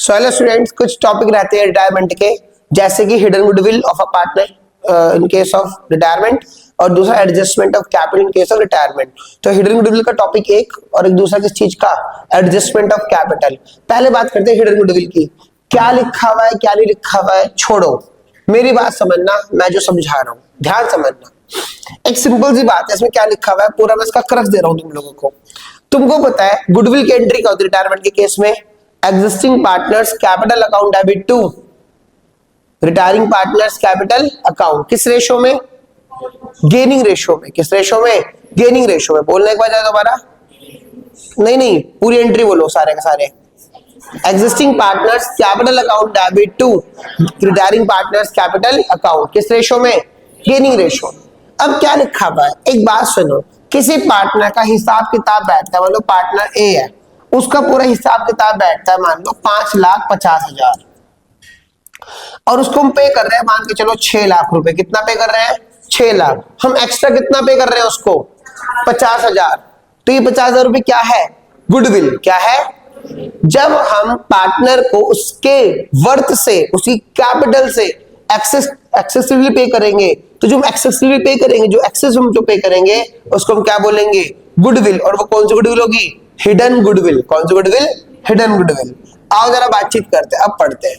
So hello students, कुछ topic रहते हैं रिटायरमेंट के, जैसे कि hidden goodwill of a partner in case of retirement और दूसरा adjustment of capital in case of retirement. तो हिडन गुडविल का टॉपिक एक और एक दूसरा किस चीज का, एडजस्टमेंट ऑफ कैपिटल। पहले बात करते हैं हिडन गुडविल की। क्या लिखा हुआ है क्या नहीं लिखा हुआ है छोड़ो, मेरी बात समझना, मैं जो समझा रहा हूँ ध्यान समझना। एक सिंपल सी बात है, इसमें क्या लिखा हुआ है पूरा मैं इसका क्रक्स दे रहा हूँ तुम लोगों को। तुमको पता है गुडविल की एंट्री क्या होती है रिटायरमेंट के केस में, existing partners capital account debit to retiring partners capital account. किस रेशो में, गेनिंग रेशो में। किस रेशो में, गेनिंग रेशो में। बोलने के बाद दोबारा नहीं पूरी एंट्री बोलो सारे के सारे। Existing partners capital account debit to retiring partners capital account. किस रेशो में, गेनिंग रेशो। अब क्या लिखा हुआ है, एक बात सुनो, किसी पार्टनर का हिसाब किताब बैठता है, मान लो पार्टनर ए है, उसका पूरा हिसाब किताब बैठता है मान लो 5,50,000 और उसको हम पे कर रहे हैं मान के चलो 6 लाख रुपए। कितना पे कर रहे हैं, 6 लाख। हम एक्स्ट्रा कितना पे कर रहे हैं उसको, 50,000। तो ये 50,000 रुपए क्या है, गुडविल। क्या है, जब हम पार्टनर को उसके वर्थ से, उसकी कैपिटल से एक्सेसिवली पे करेंगे, तो जो हम एक्सेसिवली पे करेंगे, जो एक्सेस हम जो पे करेंगे उसको हम क्या बोलेंगे, गुडविल। और वो कौन सी गुडविल होगी, हिडन गुडविल। कौन सी गुडविल, हिडन गुडविल। आओ जरा बातचीत करते हैं, अब पढ़ते हैं।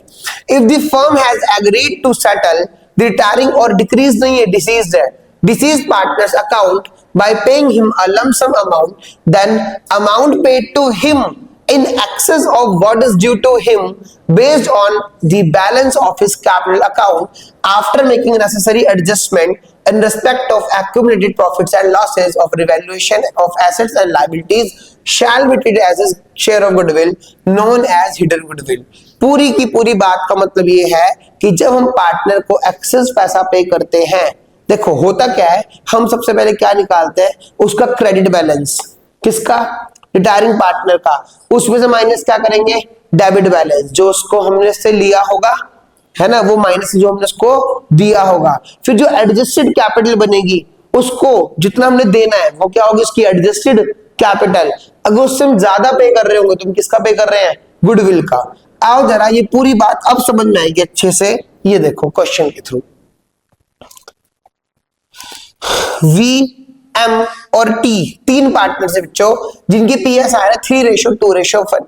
If the firm has agreed to settle the retiring और डिक्रीज नहीं है, डिसीज्ड है, deceased partners account by paying him a lump sum amount, then amount paid to him in excess of what is due to him based on the balance of his capital account after making necessary adjustment in respect of accumulated profits and losses of revaluation of assets and liabilities shall be treated as a share of goodwill known as hidden goodwill। पूरी की पूरी बात का मतलब ये है कि जब हम पार्टनर को एक्सेस पैसा पे करते हैं, देखो होता क्या है, हम सबसे पहले क्या निकालते हैं, उसका क्रेडिट बैलेंस। किसका, रिटायरिंग पार्टनर का। उसमें से माइनस क्या करेंगे, डेबिट बैलेंस, जो उसको हमने से लिया होगा है ना, वो माइनस जो हमने उसको दिया होगा। फिर जो एडजस्टेड कैपिटल बनेगी, उसको जितना हमने देना है वो क्या होगी, उसकी एडजस्टेड कैपिटल। अगर उससे हम ज्यादा पे कर रहे होंगे तो हम किसका पे कर रहे हैं, गुडविल का। आओ जरा ये पूरी बात अब समझ में आएगी अच्छे से, ये देखो क्वेश्चन के थ्रू। वी, एम और टी तीन पार्टनर से बच्चों, जिनकी पीएसआर है 3:2:1।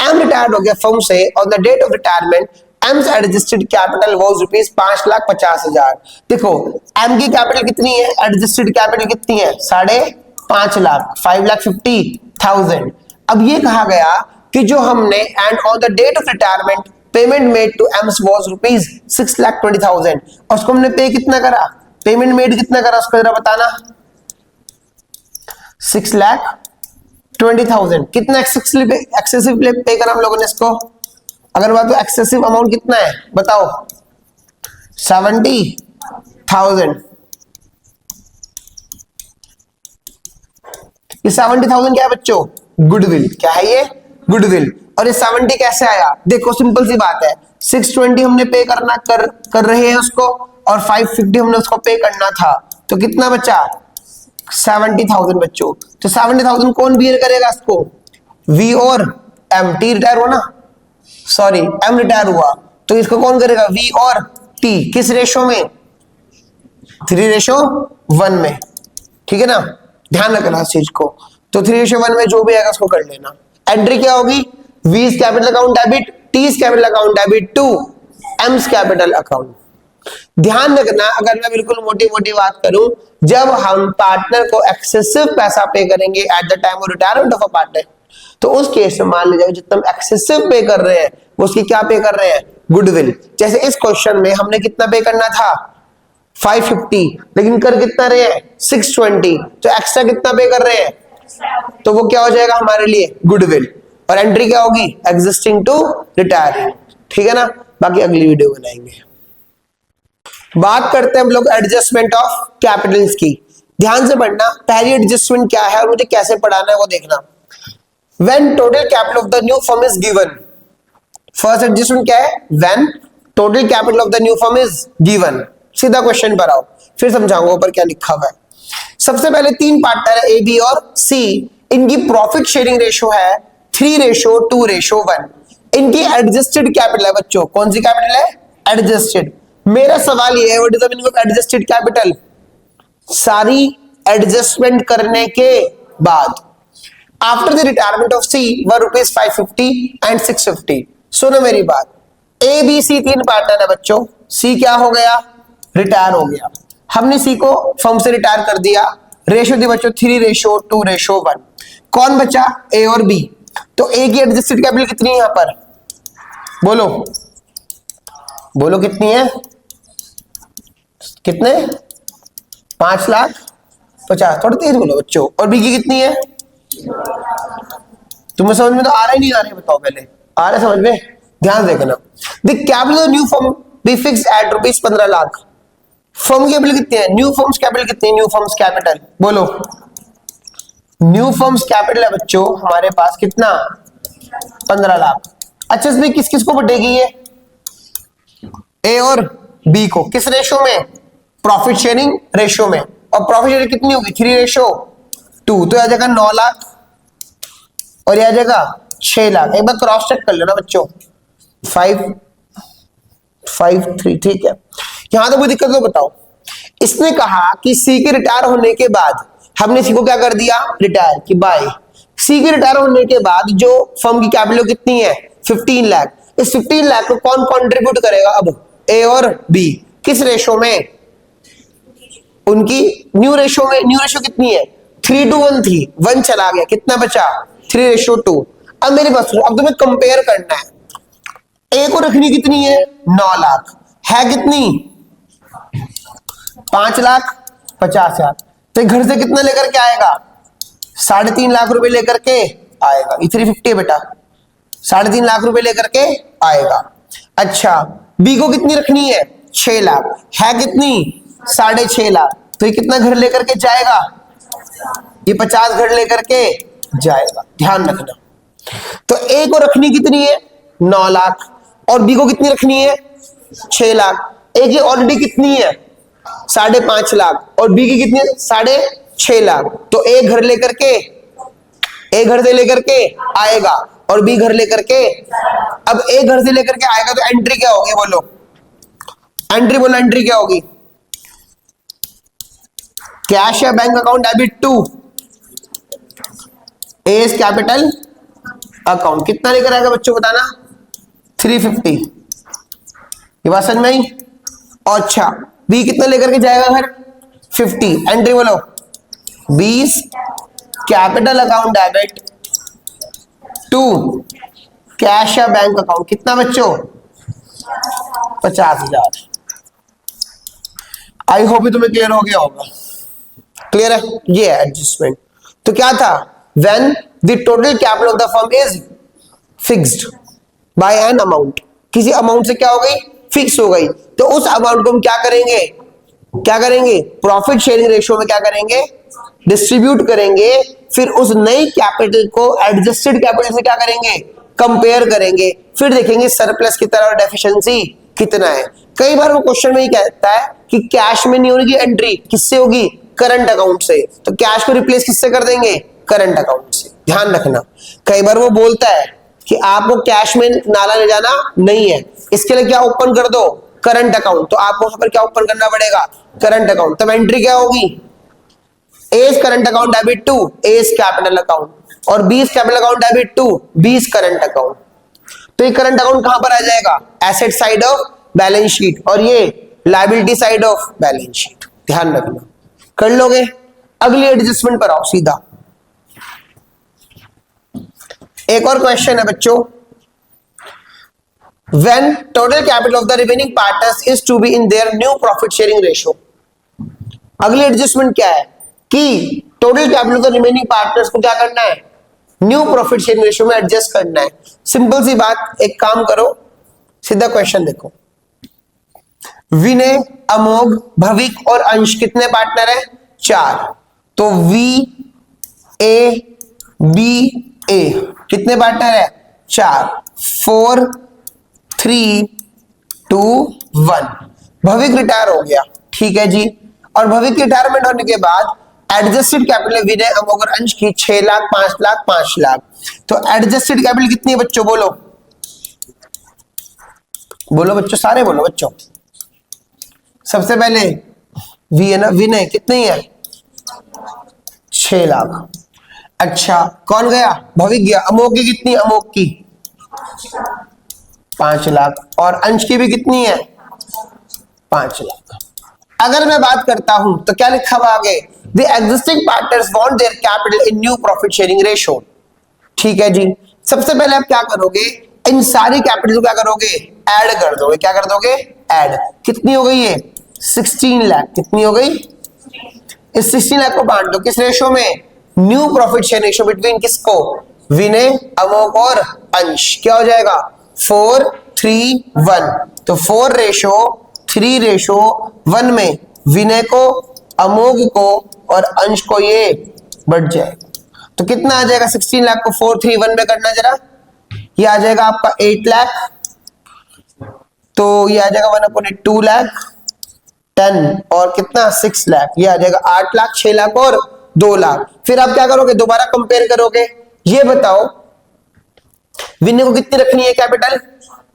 एम रिटायर्ड हो गया फर्म से। On the date of retirement M's adjusted capital was rupees 5,50,000। देखो एम की कैपिटल कितनी है, एडजस्टेड कैपिटल कितनी है, 5.5 लाख, 5,50,000। अब ये कहा गया कि जो हमने and on the date of retirement payment made to M's was rupees 6,20,000। और उसको हमने पे कितना करा, पेमेंट मेड कितना करा उसको जरा बताना, 6,20,000। कितना एक्सेसिव पे करा हम लोगों ने इसको, अगर बात तो एक्सेसिव अमाउंट कितना है बताओ, 70,000। ये 70,000 क्या है बच्चों, गुडविल। क्या है ये, गुडविल। और ये 70 कैसे आया, देखो सिंपल सी बात है, 620 हमने पे करना कर रहे हैं उसको, और 550 हमने उसको पे करना था, तो कितना बचा, 70,000 बच्चों। तो 70,000 कौन बियर करेगा इसको, वी और एम। टी रिटायर हुआ ना, सॉरी एम रिटायर हुआ, तो इसको कौन करेगा, वी और टी। किस रेशो में, 3:1 में। ठीक है ना, ध्यान रखना इस चीज को। तो 3:1 में जो भी आएगा उसको कर लेना। एंट्री क्या होगी, V is capital account debit, T is capital account debit to M's capital account. ध्यान रखना, अगर मैं बिल्कुल मोटी मोटी बात करूं, जब हम पार्टनर को एक्सेसिव पैसा पे करेंगे at the time of retirement of a partner, तो उस केस में मान लीजिए जितना हम एक्सेसिव पे कर रहे हैं वो उसकी क्या पे कर रहे हैं, गुडविल। जैसे इस क्वेश्चन में हमने कितना पे करना था, 550, लेकिन कर कितना रहे हैं, 620, तो एक्स्ट्रा कितना पे कर रहे हैं, तो वो क्या हो जाएगा हमारे लिए, गुडविल। और एंट्री क्या होगी, एग्जिस्टिंग टू रिटायरिंग। ठीक है ना, बाकी अगली वीडियो बनाएंगे। बात करते हैं हम लोग एडजस्टमेंट ऑफ कैपिटल्स की। ध्यान से पढ़ना, पहली एडजस्टमेंट क्या है और मुझे कैसे पढ़ाना है वो देखना। When total capital of the new firm is given, first adjustment क्या है, when total capital of the new firm is given. सीधा क्वेश्चन पर आओ, फिर समझाऊंगा ऊपर क्या लिखा हुआ है। सबसे पहले तीन पार्टनर है ए, बी और सी, इनकी प्रॉफिट शेयरिंग रेशो है 3:2:1। इनकी एडजस्टेड कैपिटल है बच्चों। कौन सी कैपिटल है? एडजस्टेड। मेरा सवाल ये है, what is the meaning of adjusted capital? सारी एडजस्टमेंट करने के बाद, after the retirement of C were rupees 550 and 650। सुनो मेरी बात, ए बी सी तीन पार्टनर है बच्चों। सी क्या हो गया? रिटायर हो गया। हमने सी को फर्म से रिटायर कर दिया। रेशो दी बच्चों 3:2:1। कौन बचा? ए और बी। तो ए की एडजस्टेड कैपिटल कितनी है यहां पर? बोलो बोलो कितनी है? कितने? 5,50,000। थोड़ा तेज बोलो बच्चों। और बी की कितनी है? तुम्हें समझ में तो आ रहा ही नहीं आ रहा है? बताओ पहले। आ रहा है समझ में? ध्यान देखना। The capital new firm be fixed at rupees 15 lakh. Firm की कैपिटल कितनी है? न्यू फर्म्स कैपिटल कितनी है? न्यू फर्म्स कैपिटल बोलो। न्यू फर्म्स कैपिटल है बच्चों हमारे पास कितना? 15 लाख। अच्छा इसमें किस किस को बटेगी ये? ए और बी को। किस रेशो में? प्रॉफिट शेयरिंग रेशो में। और प्रॉफिट शेयरिंग कितनी होगी? 3:2। तो आ जाएगा 9 लाख और यह आ जाएगा 6 लाख। एक बार क्रॉस चेक कर लेना बच्चों। 553 ठीक है। यहां तो कोई दिक्कत तो बताओ। इसने कहा कि सी के रिटायर होने के बाद, हमने सी को क्या कर दिया? रिटायर की बाय। सी के रिटायर होने के बाद जो फर्म की कैपिटल कितनी है? 15 लाख। इस 15 लाख को कौन कंट्रीब्यूट करेगा? अब ए और बी। किस रेशो में? उनकी न्यू रेशो में। न्यू रेशो कितनी है? 3:1 थी, 1 चला गया, कितना बचा? 3:2। अब मेरी बात सुनो, अब तुम्हें कंपेयर करना है। ए को रखनी कितनी है? 9 लाख है। कितनी? 5,50,000। तो घर से कितना लेकर के आएगा? 3.5 लाख रुपए लेकर के आएगा। 350 है बेटा। 3.5 लाख रुपए लेकर के आएगा। अच्छा बी को कितनी रखनी है? 6 लाख है। कितनी? 6.5 लाख। तो ये कितना घर लेकर के जाएगा? ये 50 घर लेकर के जाएगा। ध्यान रखना। तो ए को रखनी कितनी है? 9 लाख। और बी को कितनी रखनी है? 6 लाख। ए की ऑलरेडी कितनी है? 5.5 लाख। और बी की कितनी है? 6.5 लाख। तो ए घर लेकर के, ए घर से लेकर के आएगा और बी घर लेकर के। अब ए घर से लेकर के आएगा तो एंट्री क्या होगी? बोलो एंट्री, बोलो एंट्री क्या होगी? कैश या bank account debit to as capital account. कितना लेकर आएगा बच्चों बताना? 350। ये बात समझ में आई? अच्छा बी कितना लेकर के जाएगा घर? 50। एंट्री बोलो 20 capital account debit to cash या बैंक अकाउंट। कितना बच्चों? 50,000। आई होप तुम्हें क्लियर हो गया होगा। क्लियर है? ये है एडजस्टमेंट। तो क्या था? When the total capital of the firm is fixed by an amount. किसी अमाउंट से क्या हो गई? फिक्स हो गई। तो उस अमाउंट को हम क्या करेंगे? क्या करेंगे? प्रॉफिट शेयरिंग रेशियो में क्या करेंगे? डिस्ट्रीब्यूट करेंगे। फिर उस नई कैपिटल को एडजस्टेड कैपिटल से क्या करेंगे? कंपेयर करेंगे। फिर देखेंगे सरप्लस कितना और डेफिशिएंसी कितना है। कई बार वो क्वेश्चन में ही कहता है कि कैश में नहीं होगी एंट्री, किससे होगी? करंट अकाउंट से। तो कैश को रिप्लेस किससे कर देंगे? करंट अकाउंट से। ध्यान रखना। कई बार वो बोलता है कि आपको कैश में नाला ले जाना नहीं है, इसके लिए क्या ओपन कर दो? Current account. तो आपको वहां पर क्या ओपन करना पड़ेगा? Current account. तब एंट्री क्या होगी? A's current account debit to as capital account और B's capital account debit to B's current account. तो ये करंट अकाउंट कहां पर आ जाएगा? Asset side of balance sheet और ये liability side of balance sheet. ध्यान रखना। कर लोगे? अगली एडजस्टमेंट पर आओ सीधा। एक और क्वेश्चन है बच्चों। When total capital of the remaining partners is to be in their new profit sharing ratio। अगली एडजस्टमेंट क्या है कि total capital of the remaining partners को क्या करना है? न्यू प्रॉफिट शेयरिंग रेशियो में एडजस्ट करना है। सिंपल सी बात। एक काम करो, सीधा क्वेश्चन देखो। विनय, अमोघ, भविक और अंश कितने पार्टनर है? 4। तो वी ए बी ए कितने पार्टनर है? 4। 4 3 2 1। भविक रिटायर हो गया, ठीक है जी। और भविक रिटायरमेंट होने के बाद एडजस्टेड कैपिटल विनय, अमोघ और अंश की 6 लाख, 5 लाख, 5 लाख। तो एडजस्टेड कैपिटल कितनी है बच्चों? बोलो बोलो बच्चों, सारे बोलो बच्चों। सबसे पहले वी है ना, विनय कितनी है 6 लाख। अच्छा कौन गया, भविक गया। अमोक की कितनी, अमोक की 5 लाख। और अंश की भी कितनी है 5 लाख। अगर मैं बात करता हूं तो क्या लिखा हुआ आगे, the existing partners want their capital in new profit sharing ratio. ठीक है जी, सबसे पहले आप क्या करोगे, इन सारी कैपिटल को क्या करोगे, ऐड कर दोगे। क्या कर दोगे, ऐड। कितनी हो गई ये 16 लाख। कितनी हो गई, इस 16 लाख को बांट दो किस रेशो में, new profit share ratio between किसको, विनय, अमोक और अंश। क्या हो जाएगा 4:3:1। तो 4:3:1 में विनय को, अमोक को और अंश को ये बढ़ जाएगा। तो कितना आ जाएगा, 16 लाख को 4:3:1 में करना जरा, ये आ जाएगा आपका 8 लाख। तो ये आ जाएगा 1/2 लाख 10 और कितना 6 लाख। ये आ जाएगा 8 लाख, 6 लाख और 2 लाख। फिर आप क्या करोगे, दोबारा कंपेयर करोगे। ये बताओ विनय को कितनी रखनी है कैपिटल,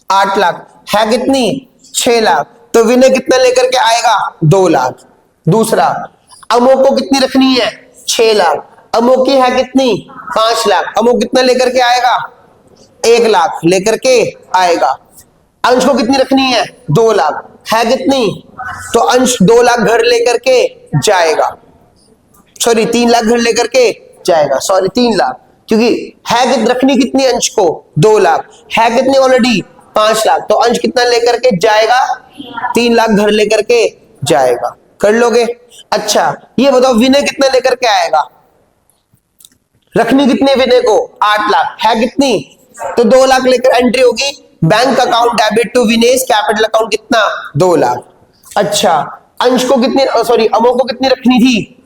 8 लाख है, कितनी 6 लाख। तो विनय कितना लेकर के आएगा 2 लाख। दूसरा अमोक को कितनी रखनी है 6 लाख, अमोक की है कितनी 5 लाख। अमोक कितना लेकर के आएगा 1 लाख लेकर के आएगा। अंश को कितनी रखनी है 2 लाख, है कितनी, तो अंश 2 लाख घर लेकर के जाएगा, सॉरी 3 लाख घर लेकर के जाएगा, सॉरी 3 लाख, क्योंकि है रखनी कितनी अंश को 2 लाख, है कितनी ऑलरेडी 5 लाख। तो अंश कितना लेकर के जाएगा 3 लाख घर लेकर के जाएगा। कर लोगे। अच्छा ये बताओ विनय कितना लेकर के आएगा, रखनी कितनी विनय को 8 लाख, है कितनी, तो 2 लाख लेकर एंट्री होगी bank account debit to Vinesh capital account कितना 2 लाख। अच्छा अंश को कितनी, सॉरी अमोक को कितनी रखनी थी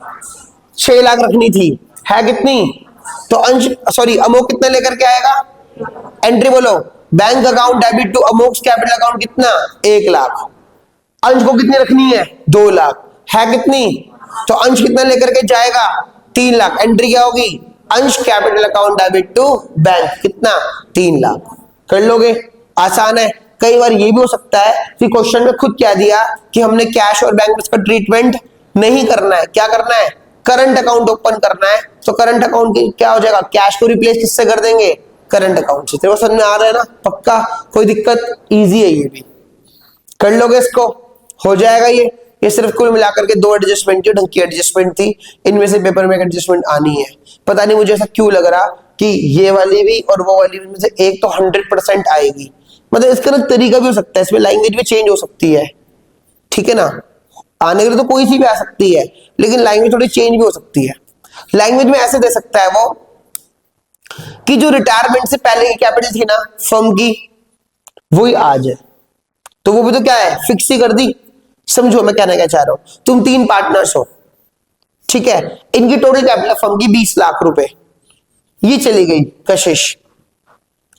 6 लाख रखनी थी, है कितनी, तो अंश सॉरी अमोक कितना लेकर के आएगा, एंट्री बोलो, bank account debit to Amok capital account कितना 1 लाख। अंश को कितनी रखनी है 2 लाख, है कितनी, तो अंश कितना लेकर के जाएगा 3 लाख। एंट्री क्या होगी, Ansh capital account debit to bank कितना 3 लाख। कर लोगे, आसान है। कई बार ये भी हो सकता है कि क्वेश्चन में खुद क्या दिया कि हमने कैश और बैंक में इसका ट्रीटमेंट नहीं करना है, क्या करना है, करंट अकाउंट ओपन करना है। तो करंट अकाउंट क्या हो जाएगा, कैश को रिप्लेस किससे कर देंगे, करंट अकाउंट से। तेरे को समझ में आ रहा है ना, पक्का, कोई दिक्कत, इजी है ये भी। कर लोगे इसको, हो जाएगा ये सिर्फ कुल मिलाकर के 2 एडजस्टमेंट थी, ढंग की एडजस्टमेंट थी। इनमें से पेपर में एडजस्टमेंट आनी है। पता नहीं मुझे ऐसा क्यों लग रहा कि ये वाली भी और वो वाली भी में से एक तो 100% आएगी। मतलब इसका ना तरीका भी हो सकता है, इसमें लैंग्वेज भी चेंज हो सकती है, ठीक है ना। आने के लिए तो कोई सी भी आ सकती है, लेकिन लैंग्वेज थोड़ी चेंज भी हो सकती है। लैंग्वेज में ऐसे दे सकता है वो कि जो रिटायरमेंट से पहले की कैपिटल थी ना फर्म की, वही आज है। तो वो भी तो क्या है, फिक्स ही कर दी। समझो मैं कहना क्या चाह रहा हूं, तुम 3 पार्टनर्स हो, ठीक है, इनकी टोटल कैपिटल फर्म की 20 लाख रुपए, ये चली गई कशिश।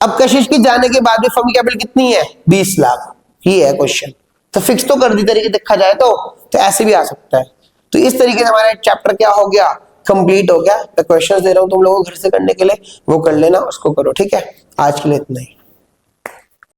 अब कशिश की जाने के बाद भी फर्म की कैपिटल कितनी है 20 लाख, ये है क्वेश्चन। तो फिक्स तो कर दी तरीके देखा जाए तो ऐसे भी आ सकता है। तो इस तरीके से हमारा चैप्टर क्या हो गया, कंप्लीट हो गया। मैं क्वेश्चंस दे रहा हूं तुम लोगों को घर से करने के लिए, वो कर लेना, उसको करो, ठीक है। आज के लिए इतना ही।